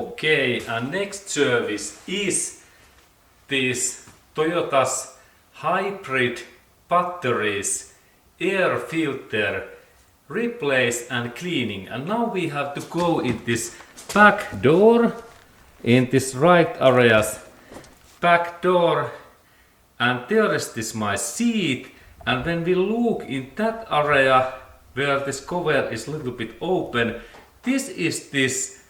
Okay, and next service is this Toyota's hybrid batteries air filter replace and cleaning. And now we have to go in this back door, in this right areas back door, and there is this my seat. And when we look in that area where this cover is a little bit open, this is this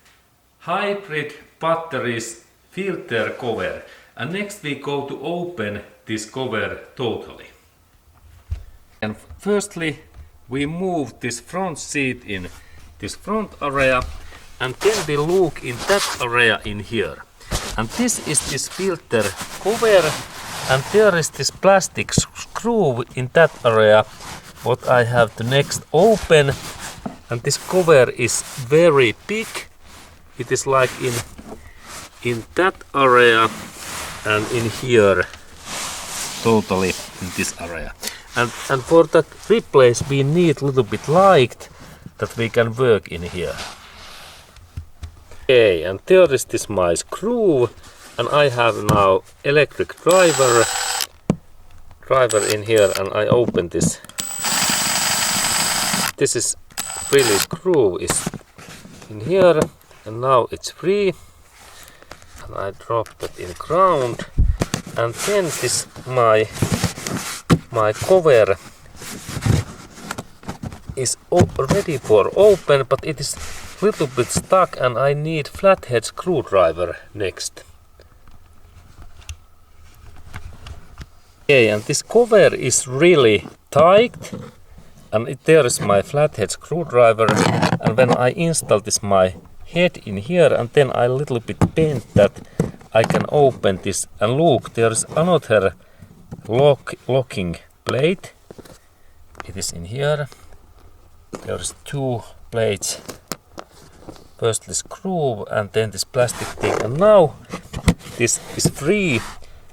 hybrid batteries filter cover. And next we go to open this cover totally. And firstly we move this front seat in this front area, and then we look in that area in here. And this is this filter cover, and there is this plastic screw in that area what I have to next open. And this cover is very big. It is like in that area and in here, totally in this area. And for that replace we need a little bit light that we can work in here. Okay, and there is this my screw, and I have now electric driver in here, and I open this. This is really screw is in here, and now it's free, and I drop that in ground, and then this my cover is ready for open, but it is little bit stuck, and I need flathead screwdriver next. Okay, and this cover is really tight, and there is my flathead screwdriver, and when I install this my head in here, and then I little bit bend that, I can open this, and look, there is another locking plate. It is in here. There is two plates. Firstly screw, and then this plastic thing, and now this is free.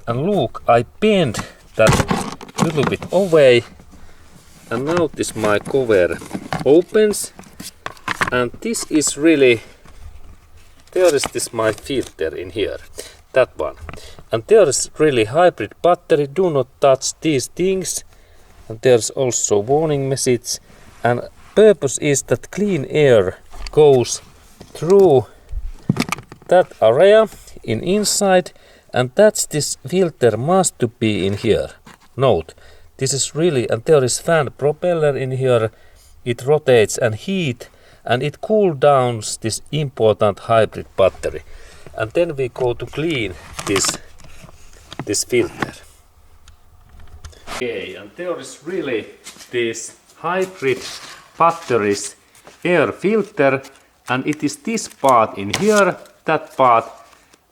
And look, I bend that little bit away, and now this my cover opens, and this is really, there is this my filter in here, that one, and there is really hybrid battery, do not touch these things, and there's also warning message, and purpose is that clean air goes through that area in inside, and that's this filter must to be in here. Note, this is really, and there is fan propeller in here, it rotates and heat, and it cool downs this important hybrid battery. And then we go to clean this filter. Okay, and there is really this hybrid batteries air filter, and it is this part in here, that part,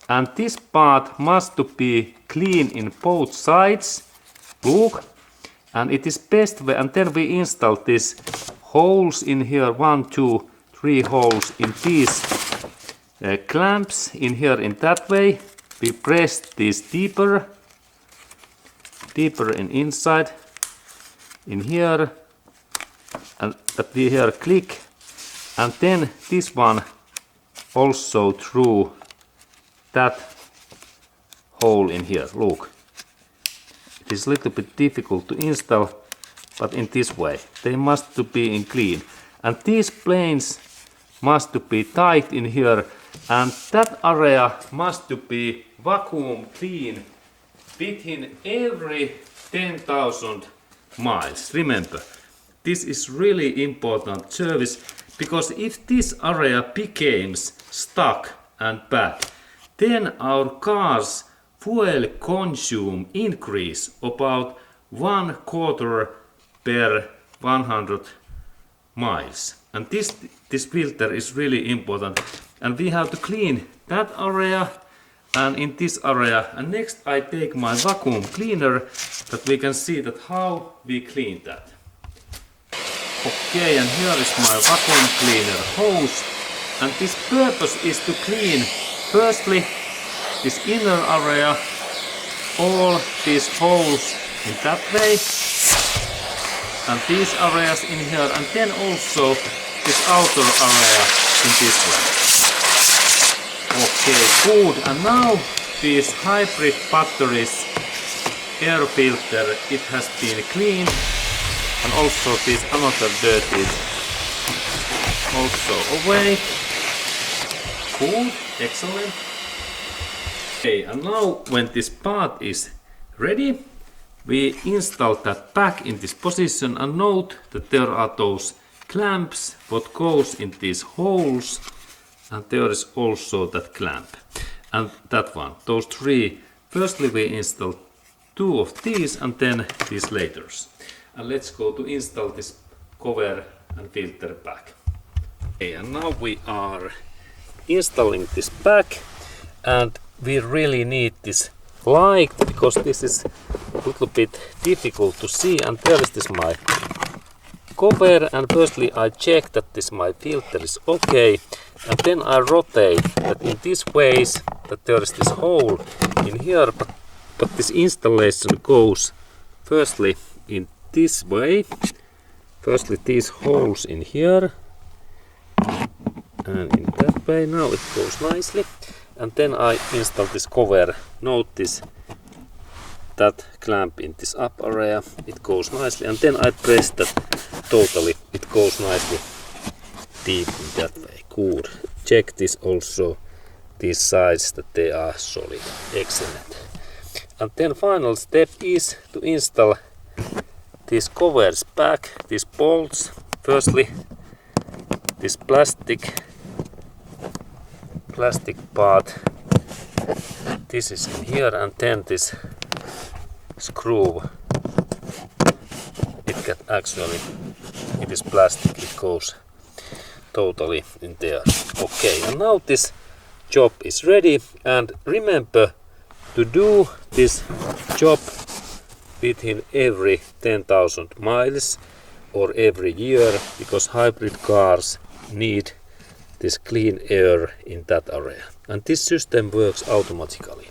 and this part must to be clean in both sides. Look, and it is best way, and then we install this holes in here, 1, 2, 3 holes in these clamps in here in that way. We press this deeper in inside in here, and that we here click, and then this one also through that hole in here. Look, it is a little bit difficult to install, but in this way they must to be in clean, and these planes must to be tight in here, and that area must to be vacuum clean within every 10,000 miles. Remember, this is really important service, because if this area becomes stuck and bad, then our car's fuel consume increase about 1/4 per 100 miles. And this filter is really important, and we have to clean that area and in this area. And next I take my vacuum cleaner that we can see that how we clean that. Okay, and here is my vacuum cleaner hose, and this purpose is to clean firstly this inner area, all these holes in that way, and these areas in here, and then also this outer area in this one. Okay, good. And now these hybrid batteries air filter, it has been cleaned, and also this another dirt is also away. Good, excellent. Okay, and now when this part is ready, we install that back in this position, and note that there are those clamps what goes in these holes, and there is also that clamp and that one, those three. Firstly we install two of these and then these laters, and let's go to install this cover and filter back. Okay, and now we are installing this back, and we really need this light because this is a little bit difficult to see, and there is this my cover, and firstly I check that this my filter is okay, and then I rotate that in this ways that there is this hole in here, but this installation goes firstly in this way, firstly these holes in here and in that way. Now it goes nicely, and then I install this cover. Notice that clamp in this up area, it goes nicely, and then I press that totally, it goes nicely deep in that way. Good. Check this also, these sides that they are solid. Excellent. And then final step is to install these covers back, these bolts. Firstly this plastic part, this is in here, and then this screw, it is plastic, it goes totally in there. Okay, and now this job is ready, and remember to do this job within every 10,000 miles or every year, because hybrid cars need this clean air in that area, and this system works automatically.